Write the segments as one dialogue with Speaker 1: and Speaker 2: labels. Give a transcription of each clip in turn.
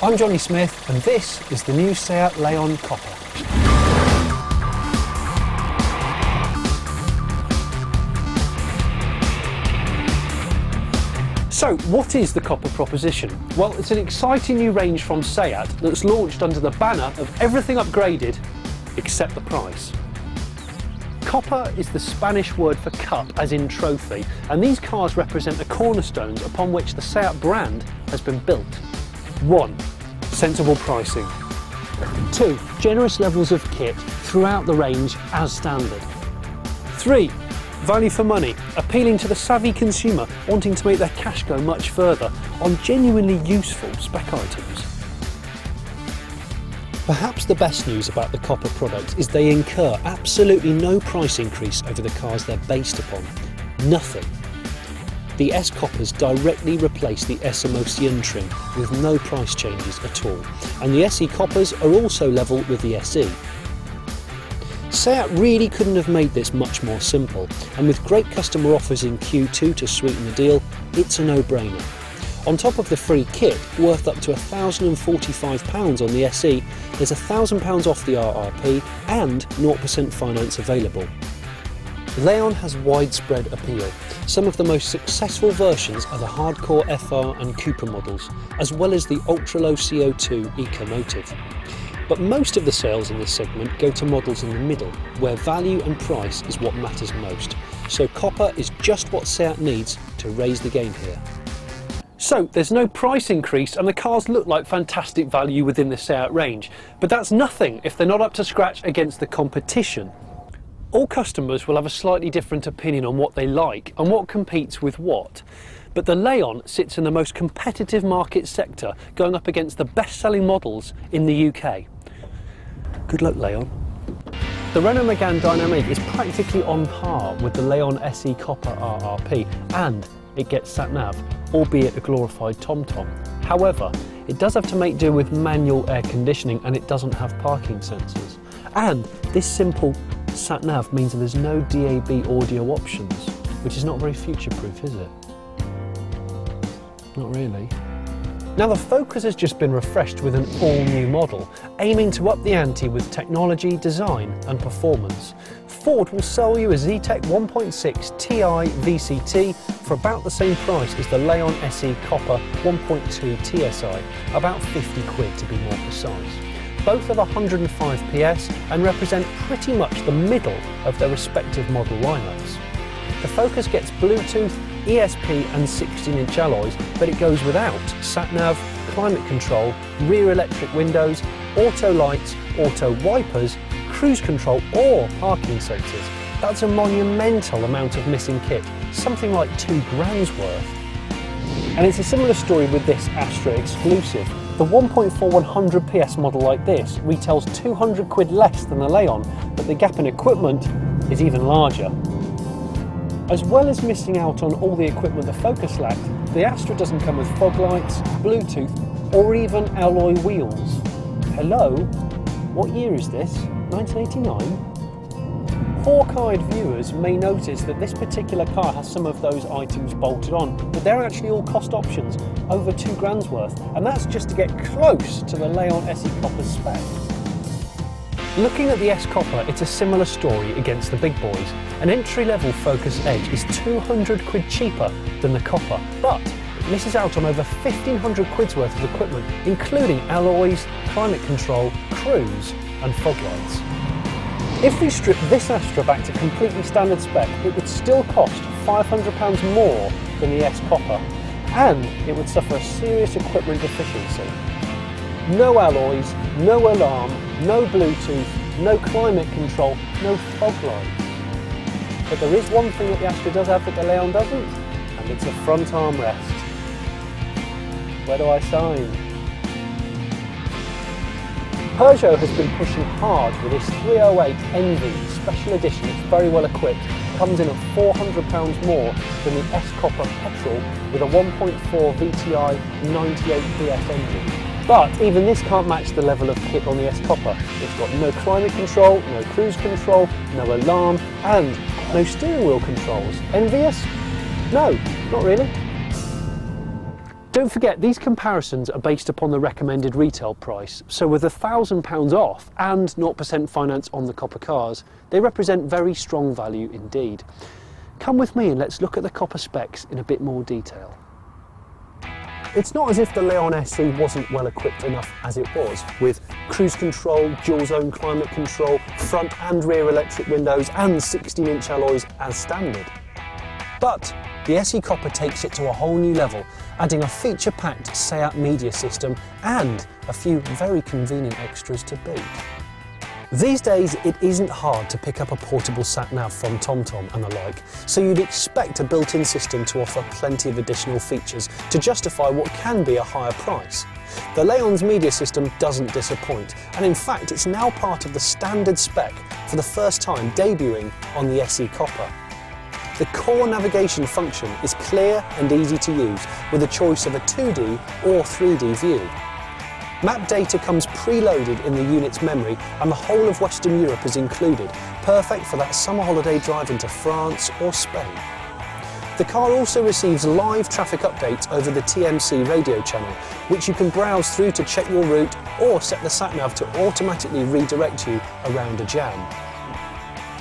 Speaker 1: I'm Johnny Smith and this is the new Seat Leon COPA. So, what is the COPA proposition? Well, it's an exciting new range from Seat that's launched under the banner of everything upgraded except the price. COPA is the Spanish word for cup, as in trophy, and these cars represent the cornerstones upon which the Seat brand has been built. 1. Sensible pricing. 2. Generous levels of kit throughout the range as standard. 3. Value for money, appealing to the savvy consumer wanting to make their cash go much further on genuinely useful spec items. Perhaps the best news about the COPA product is they incur absolutely no price increase over the cars they're based upon. Nothing. The S COPAs directly replace the S Emotion trim with no price changes at all, and the SE COPAs are also level with the SE. Seat really couldn't have made this much more simple, and with great customer offers in Q2 to sweeten the deal, it's a no-brainer. On top of the free kit, worth up to £1,045 on the SE, there's £1,000 off the RRP and 0% finance available. Leon has widespread appeal. Some of the most successful versions are the hardcore FR and Coupe models, as well as the ultra-low CO2 Ecomotive. But most of the sales in this segment go to models in the middle, where value and price is what matters most. So COPA is just what Seat needs to raise the game here. So there's no price increase and the cars look like fantastic value within the Seat range, but that's nothing if they're not up to scratch against the competition. All customers will have a slightly different opinion on what they like and what competes with what. But the Leon sits in the most competitive market sector, going up against the best-selling models in the UK. Good luck, Leon. The Renault Megane Dynamic is practically on par with the Leon SE COPA RRP, and it gets sat-nav, albeit a glorified TomTom. However, it does have to make do with manual air conditioning and it doesn't have parking sensors. And this simple sat-nav means that there's no DAB audio options, which is not very future-proof, is it? Not really. Now the Focus has just been refreshed with an all-new model, aiming to up the ante with technology, design and performance. Ford will sell you a Zetec 1.6 Ti VCT for about the same price as the Leon SE COPA 1.2 TSI, about 50 quid to be more precise. Both have 105 PS and represent pretty much the middle of their respective model lineups. The Focus gets Bluetooth, ESP and 16-inch alloys, but it goes without sat-nav, climate control, rear electric windows, auto lights, auto wipers, cruise control or parking sensors. That's a monumental amount of missing kit, something like £2,000's worth. And it's a similar story with this Astra exclusive. The 1.4 100 PS model like this retails 200 quid less than the Leon, but the gap in equipment is even larger. As well as missing out on all the equipment the Focus lacked, the Astra doesn't come with fog lights, Bluetooth or even alloy wheels. Hello? What year is this? 1989? Hawk-eyed viewers may notice that this particular car has some of those items bolted on, but they're actually all cost options, over £2,000's worth, and that's just to get close to the Leon SE COPA's spec. Looking at the S COPA, it's a similar story against the big boys. An entry-level Focus Edge is 200 quid cheaper than the COPA, but it misses out on over 1,500 quid's worth of equipment, including alloys, climate control, cruise and fog lights. If we strip this Astra back to completely standard spec, it would still cost £500 more than the S COPA, and it would suffer a serious equipment deficiency. No alloys, no alarm, no Bluetooth, no climate control, no fog lights. But there is one thing that the Astra does have that the Leon doesn't, and it's a front armrest. Where do I sign? Peugeot has been pushing hard with this 308 Envy special edition. It's very well equipped, comes in at £400 more than the S COPA petrol with a 1.4 VTI 98 PS engine. But even this can't match the level of kit on the S COPA. It's got no climate control, no cruise control, no alarm and no steering wheel controls. Envious? No, not really. Don't forget, these comparisons are based upon the recommended retail price, so with £1,000 off and 0% finance on the COPA cars, they represent very strong value indeed. Come with me and let's look at the COPA specs in a bit more detail. It's not as if the Leon SE wasn't well equipped enough as it was, with cruise control, dual zone climate control, front and rear electric windows and 16-inch alloys as standard. But the SE COPA takes it to a whole new level, adding a feature-packed SEAT media system and a few very convenient extras to boot. These days it isn't hard to pick up a portable sat-nav from TomTom and the like, so you'd expect a built-in system to offer plenty of additional features to justify what can be a higher price. The Leon's media system doesn't disappoint, and in fact it's now part of the standard spec for the first time debuting on the SE COPA. The core navigation function is clear and easy to use, with a choice of a 2D or 3D view. Map data comes preloaded in the unit's memory, and the whole of Western Europe is included, perfect for that summer holiday drive into France or Spain. The car also receives live traffic updates over the TMC radio channel, which you can browse through to check your route or set the sat-nav to automatically redirect you around a jam.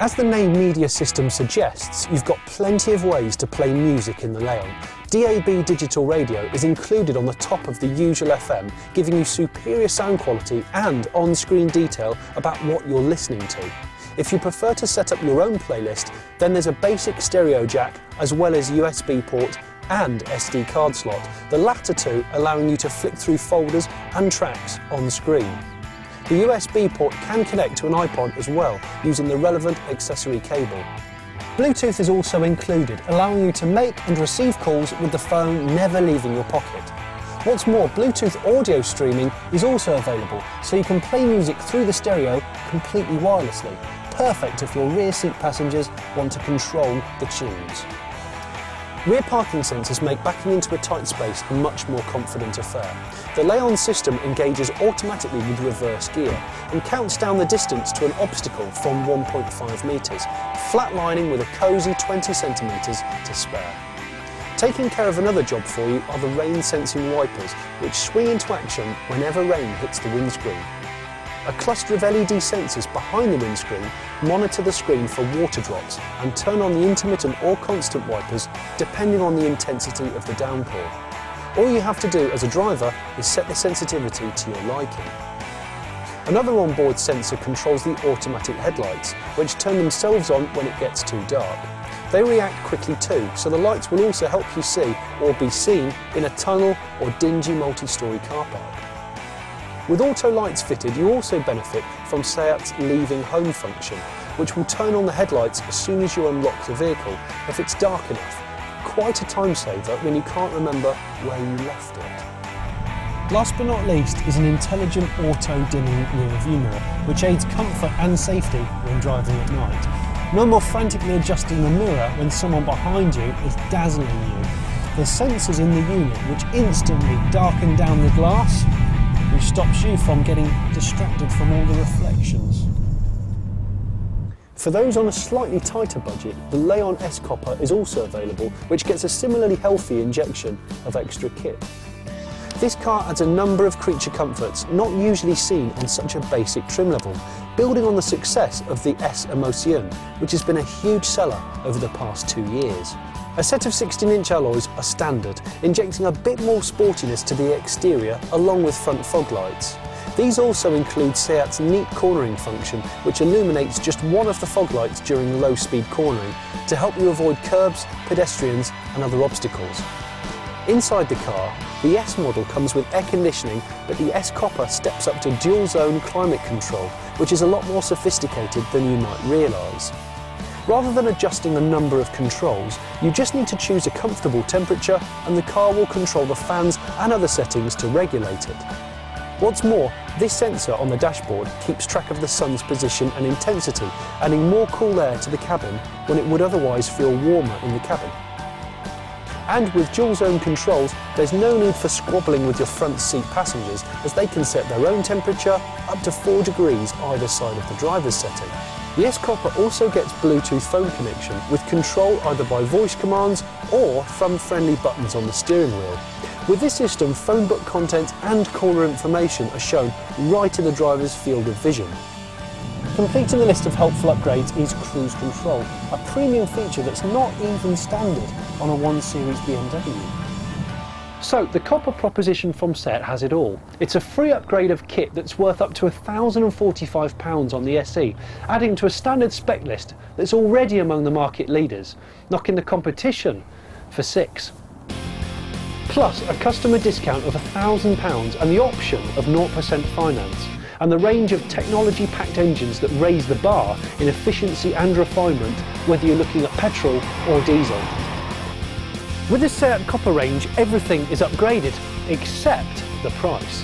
Speaker 1: As the name media system suggests, you've got plenty of ways to play music in the Leon. DAB digital radio is included on the top of the usual FM, giving you superior sound quality and on-screen detail about what you're listening to. If you prefer to set up your own playlist, then there's a basic stereo jack as well as USB port and SD card slot, the latter two allowing you to flick through folders and tracks on screen. The USB port can connect to an iPod as well, using the relevant accessory cable. Bluetooth is also included, allowing you to make and receive calls with the phone never leaving your pocket. What's more, Bluetooth audio streaming is also available, so you can play music through the stereo completely wirelessly. Perfect if your rear seat passengers want to control the tunes. Rear parking sensors make backing into a tight space a much more confident affair. The Leon system engages automatically with reverse gear and counts down the distance to an obstacle from 1.5 metres, flatlining with a cosy 20 centimetres to spare. Taking care of another job for you are the rain sensing wipers, which swing into action whenever rain hits the windscreen. A cluster of LED sensors behind the windscreen monitor the screen for water drops and turn on the intermittent or constant wipers depending on the intensity of the downpour. All you have to do as a driver is set the sensitivity to your liking. Another onboard sensor controls the automatic headlights, which turn themselves on when it gets too dark. They react quickly too, so the lights will also help you see or be seen in a tunnel or dingy multi-storey car park. With auto lights fitted, you also benefit from SEAT's leaving home function, which will turn on the headlights as soon as you unlock the vehicle if it's dark enough. Quite a time saver when you can't remember where you left it. Last but not least is an intelligent auto-dimming rear view mirror, which aids comfort and safety when driving at night. No more frantically adjusting the mirror when someone behind you is dazzling you. There's sensors in the unit which instantly darken down the glass, which stops you from getting distracted from all the reflections. For those on a slightly tighter budget, the Leon S COPA is also available, which gets a similarly healthy injection of extra kit. This car adds a number of creature comforts not usually seen on such a basic trim level, building on the success of the S Emotion, which has been a huge seller over the past 2 years. A set of 16-inch alloys are standard, injecting a bit more sportiness to the exterior along with front fog lights. These also include SEAT's neat cornering function, which illuminates just one of the fog lights during low-speed cornering to help you avoid curbs, pedestrians and other obstacles. Inside the car, the S model comes with air conditioning, but the S COPA steps up to dual-zone climate control, which is a lot more sophisticated than you might realise. Rather than adjusting a number of controls, you just need to choose a comfortable temperature and the car will control the fans and other settings to regulate it. What's more, this sensor on the dashboard keeps track of the sun's position and intensity, adding more cool air to the cabin when it would otherwise feel warmer in the cabin. And with dual zone controls, there's no need for squabbling with your front seat passengers, as they can set their own temperature up to 4 degrees either side of the driver's setting. The S-COPA also gets Bluetooth phone connection with control either by voice commands or thumb-friendly buttons on the steering wheel. With this system, phone book content and caller information are shown right in the driver's field of vision. Completing the list of helpful upgrades is cruise control, a premium feature that's not even standard on a 1 Series BMW. So, the COPA proposition from SEAT has it all. It's a free upgrade of kit that's worth up to £1,045 on the SE, adding to a standard spec list that's already among the market leaders, knocking the competition for 6. Plus a customer discount of £1,000 and the option of 0% finance, and the range of technology-packed engines that raise the bar in efficiency and refinement, whether you're looking at petrol or diesel. With the SEAT COPA range, everything is upgraded, except the price.